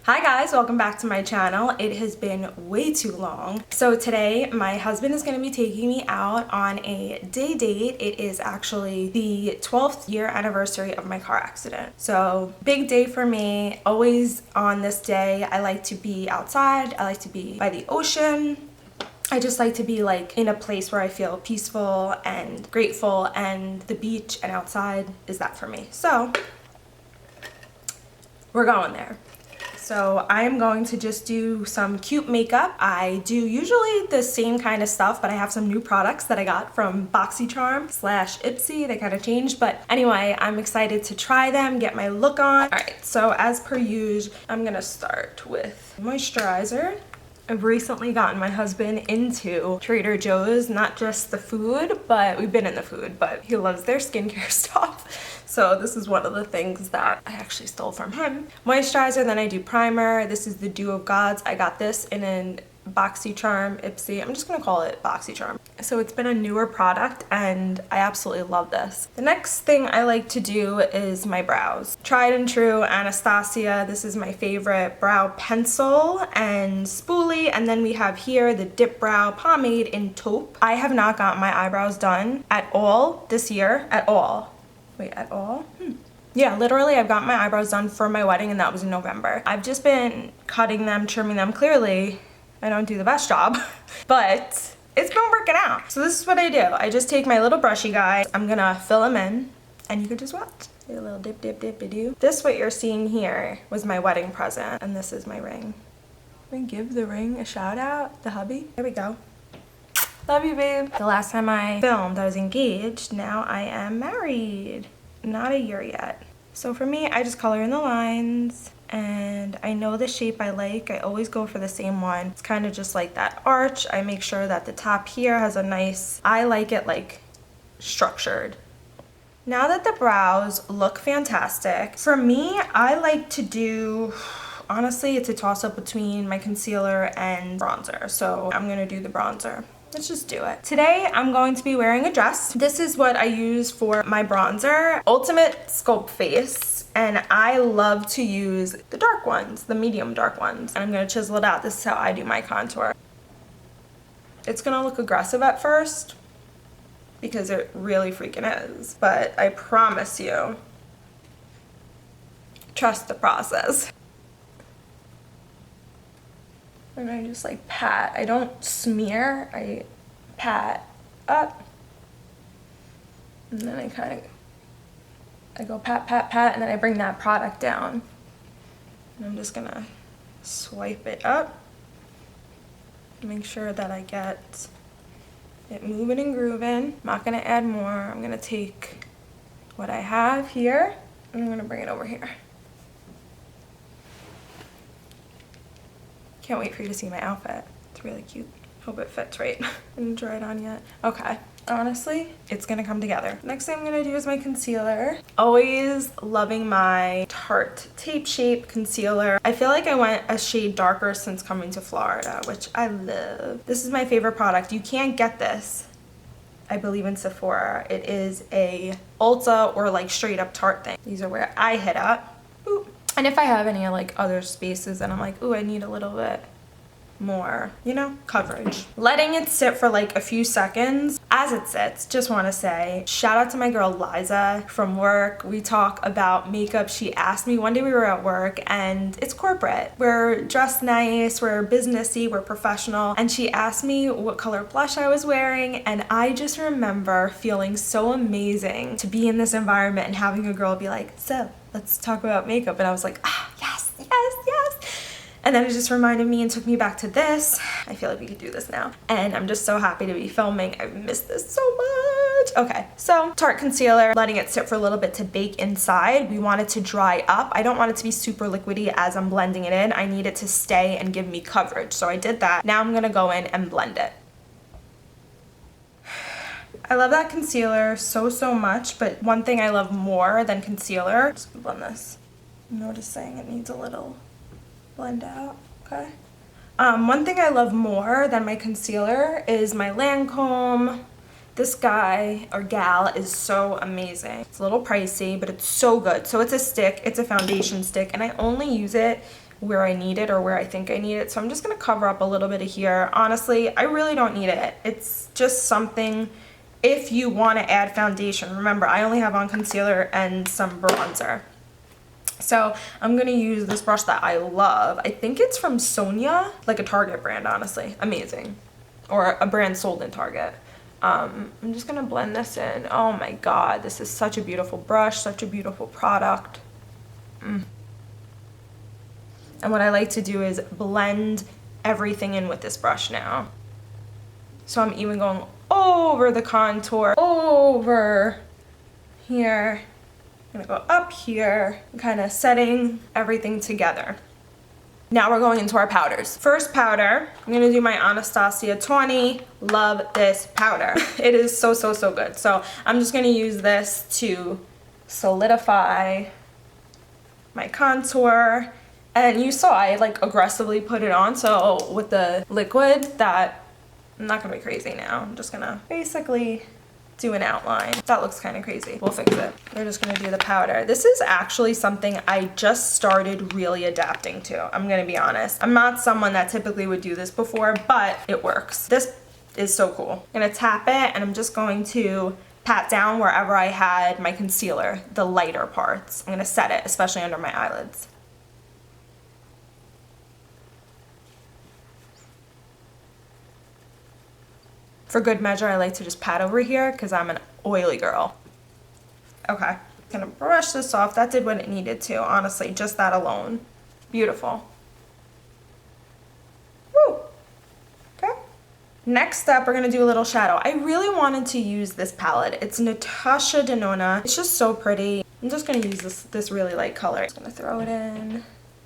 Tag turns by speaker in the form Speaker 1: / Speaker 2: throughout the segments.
Speaker 1: Hi guys, welcome back to my channel. It has been way too long. So today my husband is going to be taking me out on a day date. It is actually the 12th year anniversary of my car accident. So big day for me. Always on this day I like to be outside. I like to be by the ocean. I just like to be like in a place where I feel peaceful and grateful, and the beach and outside is that for me. So we're going there. So I'm going to just do some cute makeup. I do usually the same kind of stuff, but I have some new products that I got from BoxyCharm / Ipsy. They kind of changed, but anyway, I'm excited to try them, get my look on. All right, so as per usual, I'm gonna start with moisturizer. I've recently gotten my husband into Trader Joe's, not just the food, but we've been in the food, but he loves their skincare stuff. So this is one of the things that I actually stole from him. Moisturizer, then I do primer. This is the Dew of Gods. I got this in an BoxyCharm Ipsy. I'm just gonna call it BoxyCharm. So it's been a newer product and I absolutely love this. The next thing I like to do is my brows. Tried and true Anastasia. This is my favorite brow pencil and spoolie. And then we have here the Dip Brow Pomade in Taupe. I have not got my eyebrows done at all this year, at all. Wait, at all? Yeah, literally I've got my eyebrows done for my wedding and that was in November. I've just been cutting them, trimming them. Clearly, I don't do the best job, but it's been working out. So this is what I do. I just take my little brushy guy. I'm gonna fill them in and you can just watch. Do a little dip, dip, dip, do. This, what you're seeing here, was my wedding present, and this is my ring. Can we give the ring a shout out, the hubby? There we go. Love you, babe. The last time I filmed, I was engaged. Now I am married. Not a year yet. So for me, I just color in the lines, and I know the shape I like. I always go for the same one. It's kind of just like that arch. I make sure that the top here has a nice, I like it like structured. Now that the brows look fantastic, for me, I like to do, honestly, it's a toss up between my concealer and bronzer. So I'm gonna do the bronzer. Let's just do it. Today, I'm going to be wearing a dress. This is what I use for my bronzer, Ultimate Sculpt Face. And I love to use the dark ones, the medium dark ones. And I'm gonna chisel it out. This is how I do my contour. It's gonna look aggressive at first because it really freaking is. But I promise you, trust the process. And I just like pat. I don't smear, I pat up. And then I go pat, pat, pat, and then I bring that product down. And I'm just gonna swipe it up. Make sure that I get it moving and grooving. I'm not gonna add more. I'm gonna take what I have here, and I'm gonna bring it over here. Can't wait for you to see my outfit. It's really cute. Hope it fits right. I didn't try it on yet. Okay. Honestly, it's gonna come together. Next thing I'm gonna do is my concealer. Always loving my Tarte Tape Shape concealer. I feel like I went a shade darker since coming to Florida, which I love. This is my favorite product. You can't get this, I believe, in Sephora. It is a Ulta or like straight up Tarte thing. These are where I hit up. Ooh. And if I have any like other spaces and I'm like, ooh, I need a little bit more, you know, coverage. Letting it sit for like a few seconds. As it sits, just want to say shout out to my girl Liza from work. We talk about makeup. She asked me, one day we were at work and it's corporate. We're dressed nice, we're businessy, we're professional. And she asked me what color blush I was wearing. And I just remember feeling so amazing to be in this environment and having a girl be like, so let's talk about makeup. And I was like, ah, yes, yes, yes. And then it just reminded me and took me back to this. I feel like we could do this now. And I'm just so happy to be filming. I've missed this so much. Okay, so Tarte concealer, letting it sit for a little bit to bake inside. We want it to dry up. I don't want it to be super liquidy as I'm blending it in. I need it to stay and give me coverage. So I did that. Now I'm gonna go in and blend it. I love that concealer so, so much, but one thing I love more than concealer, just blend this. I'm noticing it needs a little blend out, okay? One thing I love more than my concealer is my Lancome. This guy or gal is so amazing. It's a little pricey, but it's so good. So it's a stick, it's a foundation stick, and I only use it where I need it or where I think I need it. So I'm just going to cover up a little bit of here. Honestly, I really don't need it. It's just something if you want to add foundation. Remember, I only have on concealer and some bronzer. So I'm going to use this brush that I love. I think it's from Sonia, like a Target brand, honestly. Amazing. Or a brand sold in Target. I'm just going to blend this in. Oh my god, this is such a beautiful brush, such a beautiful product. And what I like to do is blend everything in with this brush now. So I'm even going over the contour, over here. I'm gonna go up here, kind of setting everything together. Now we're going into our powders. First powder, I'm gonna do my Anastasia 20. Love this powder. It is so, so, so good. So I'm just gonna use this to solidify my contour. And you saw I like aggressively put it on, so with the liquid that I'm not gonna be crazy now. I'm just gonna basically do an outline. That looks kind of crazy. We'll fix it. We're just gonna do the powder. This is actually something I just started really adapting to. I'm gonna be honest. I'm not someone that typically would do this before, but it works. This is so cool. I'm gonna tap it and I'm just going to pat down wherever I had my concealer, the lighter parts. I'm gonna set it, especially under my eyelids. For good measure, I like to just pat over here because I'm an oily girl. Okay, gonna brush this off. That did what it needed to, honestly, just that alone. Beautiful. Woo! Okay. Next up, we're gonna do a little shadow. I really wanted to use this palette. It's Natasha Denona. It's just so pretty. I'm just gonna use this really light color. Just gonna throw it in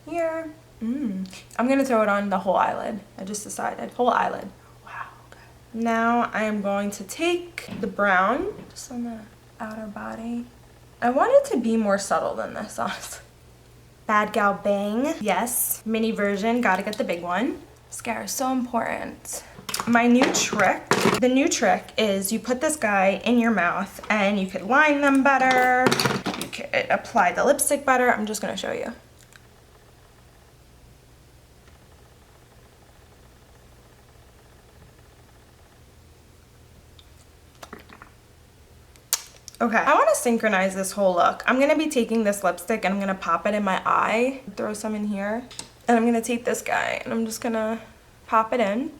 Speaker 1: here. I'm gonna throw it on the whole eyelid. I just decided, whole eyelid. Now I am going to take the brown, just on the outer body. I want it to be more subtle than this, honestly. Bad Gal Bang, yes. Mini version, gotta get the big one. Mascara is so important. My new trick, the new trick is you put this guy in your mouth and you could line them better. You could apply the lipstick better. I'm just gonna show you. Okay, I want to synchronize this whole look. I'm going to be taking this lipstick and I'm going to pop it in my eye, throw some in here, and I'm going to take this guy and I'm just going to pop it in.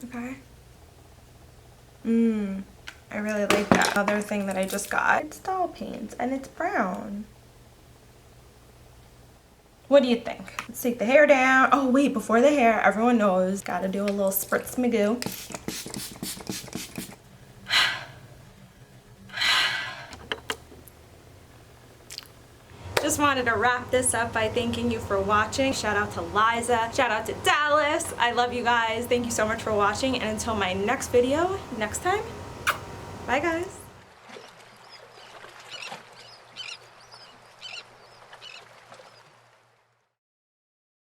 Speaker 1: Okay. I really like that. Other thing that I just got, it's doll paint and it's brown. What do you think? Let's take the hair down. Oh wait, before the hair, everyone knows, gotta do a little spritz magoo. Just wanted to wrap this up by thanking you for watching. Shout out to Liza, shout out to Dallas. I love you guys. Thank you so much for watching, and until my next video next time, bye guys.